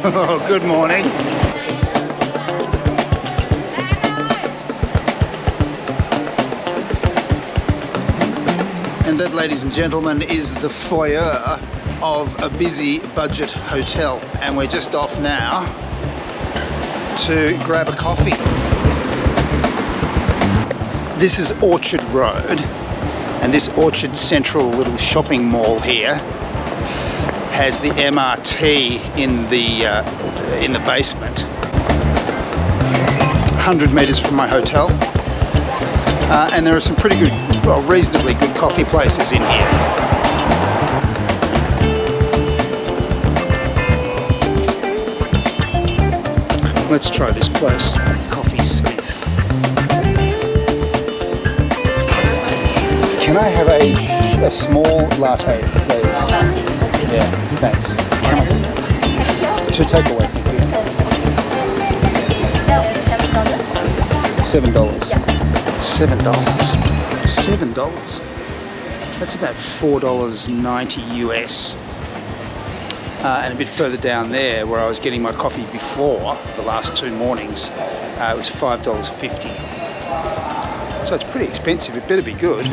Oh, good morning. And that, ladies and gentlemen, is the foyer of a busy budget hotel. And we're just off now to grab a coffee. This is Orchard Road, and this Orchard Central little shopping mall here has the MRT in the basement. 100 metres from my hotel, and there are some pretty good, well, reasonably good coffee places in here. Let's try this place, Coffee Smith. Can I have a small latte, please? Yeah, thanks. To take away, thank you. $7. $7. That's about $4.90 US. And a bit further down there, where I was getting my coffee before the last two mornings, it was $5.50. So it's pretty expensive. It better be good.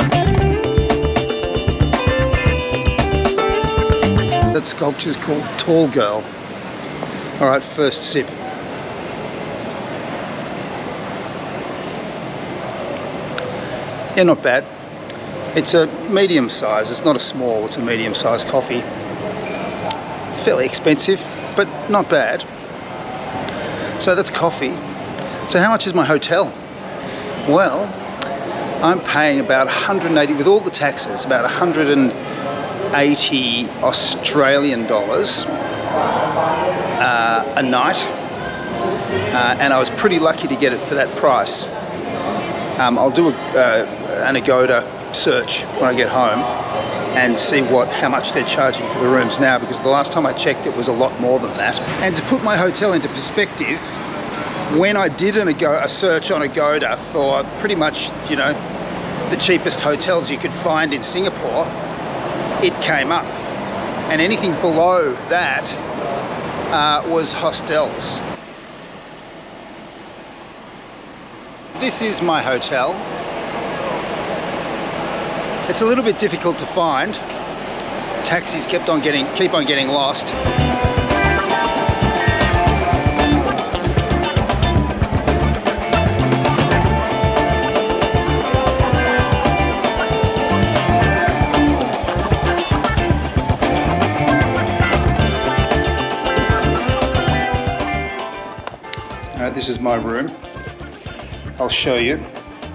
That sculpture's called Tall Girl. All right, first sip. Yeah, not bad. It's a medium size. It's not a small, it's a medium sized coffee. It's fairly expensive, but not bad. So that's coffee. So how much is my hotel? Well, I'm paying about 180, with all the taxes, about 180 Australian dollars a night, and I was pretty lucky to get it for that price. I'll do an Agoda search when I get home and see how much they're charging for the rooms now, because the last time I checked it was a lot more than that. And to put my hotel into perspective, when I did a search on Agoda for pretty much, you know, the cheapest hotels you could find in Singapore, it came up. And anything below that was hostels. This is my hotel. It's a little bit difficult to find. Taxis keep on getting lost. This is my room. I'll show you,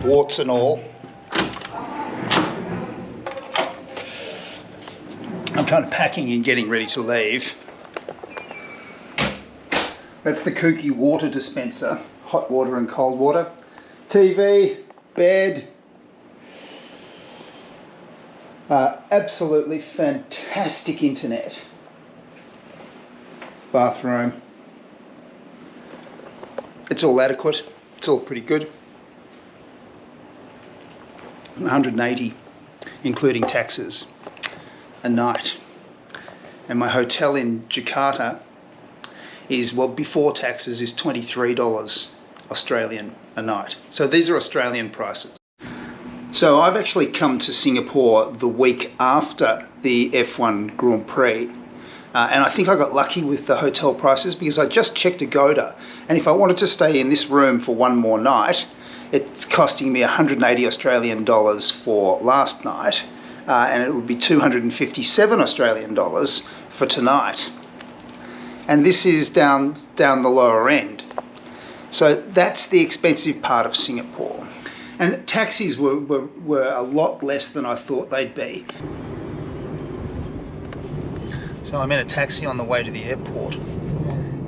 warts and all. I'm kind of packing and getting ready to leave. That's the kooky water dispenser, hot water and cold water. TV, bed. Absolutely fantastic internet. Bathroom. It's all adequate, it's all pretty good. 180, including taxes, a night. And my hotel in Jakarta is, well, before taxes, is $23 Australian a night. So these are Australian prices. So I've actually come to Singapore the week after the F1 Grand Prix. And I think I got lucky with the hotel prices, because I just checked Agoda, and if I wanted to stay in this room for one more night, it's costing me 180 Australian dollars for last night, and it would be 257 Australian dollars for tonight. And this is down the lower end. So that's the expensive part of Singapore. And taxis were a lot less than I thought they'd be. So I'm in a taxi on the way to the airport,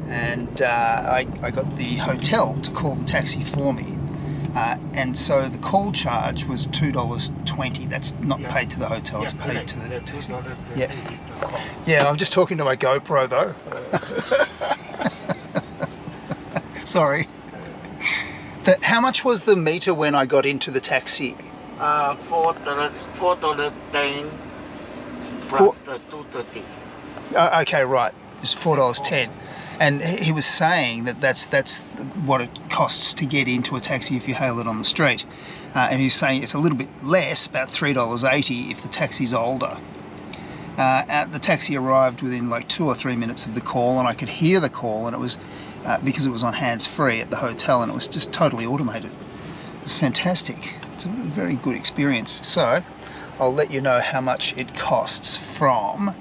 and I got the hotel to call the taxi for me, and so the call charge was $2.20. That's not paid to the hotel, it's paid to the taxi. Yeah, I'm just talking to my GoPro though. Sorry. How much was the meter when I got into the taxi? $4.10 plus the $2.30. Okay, right. It's $4.10. And he was saying that that's what it costs to get into a taxi if you hail it on the street. And he was saying it's a little bit less, about $3.80 if the taxi's older. The taxi arrived within like 2 or 3 minutes of the call, and I could hear the call, and it was because it was on hands-free at the hotel, and it was just totally automated. It was fantastic. It's a very good experience. So I'll let you know how much it costs from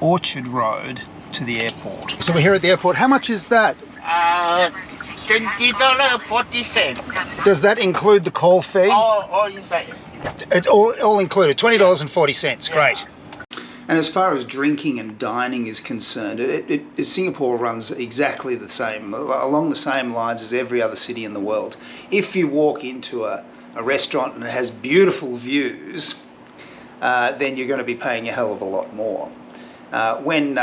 Orchard Road to the airport. So we're here at the airport. How much is that? $20.40. Does that include the call fee? All inside. It's all included, $20.40. Great. And as far as drinking and dining is concerned, Singapore runs exactly the same, along the same lines as every other city in the world. If you walk into a restaurant and it has beautiful views, then you're going to be paying a hell of a lot more. When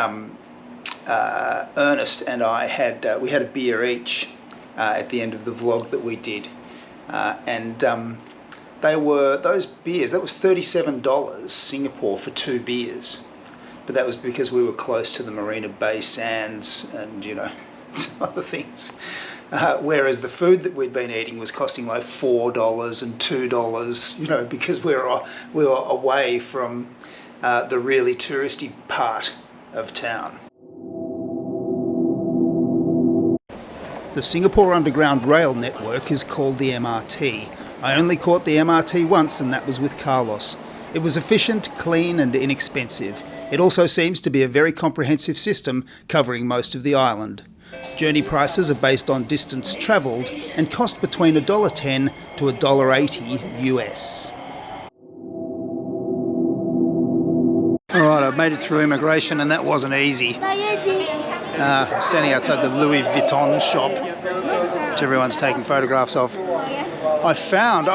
Ernest and I had a beer each at the end of the vlog that we did, and those beers, that was $37 Singapore for 2 beers, but that was because we were close to the Marina Bay Sands and, you know, some other things. Whereas the food that we'd been eating was costing like $4 and $2, you know, because we were away from the really touristy part of town. The Singapore Underground Rail Network is called the MRT. I only caught the MRT once, and that was with Carlos. It was efficient, clean and inexpensive. It also seems to be a very comprehensive system covering most of the island. Journey prices are based on distance travelled and cost between $1.10 to $1.80 US. Alright, I've made it through immigration, and that wasn't easy. I'm standing outside the Louis Vuitton shop, which everyone's taking photographs of. I found,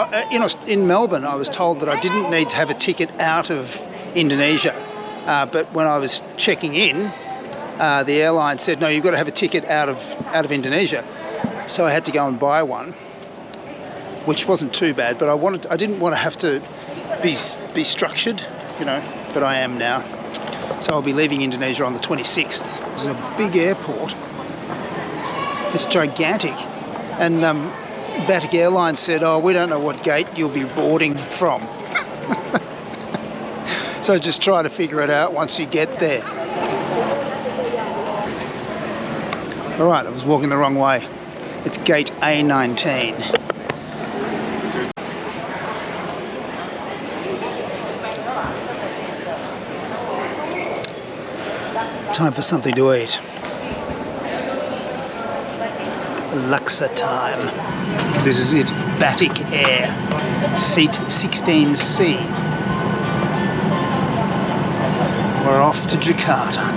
in Melbourne, I was told that I didn't need to have a ticket out of Indonesia, but when I was checking in, the airline said, no, you've got to have a ticket out of Indonesia. So I had to go and buy one, which wasn't too bad, but I didn't want to have to be structured, you know, but I am now. So I'll be leaving Indonesia on the 26th. This is a big airport. It's gigantic. And Batik Airlines said, oh, we don't know what gate you'll be boarding from. So just try to figure it out once you get there. All right, I was walking the wrong way. It's gate A19. Time for something to eat. Laksa time. This is it, Batik Air, seat 16C. We're off to Jakarta.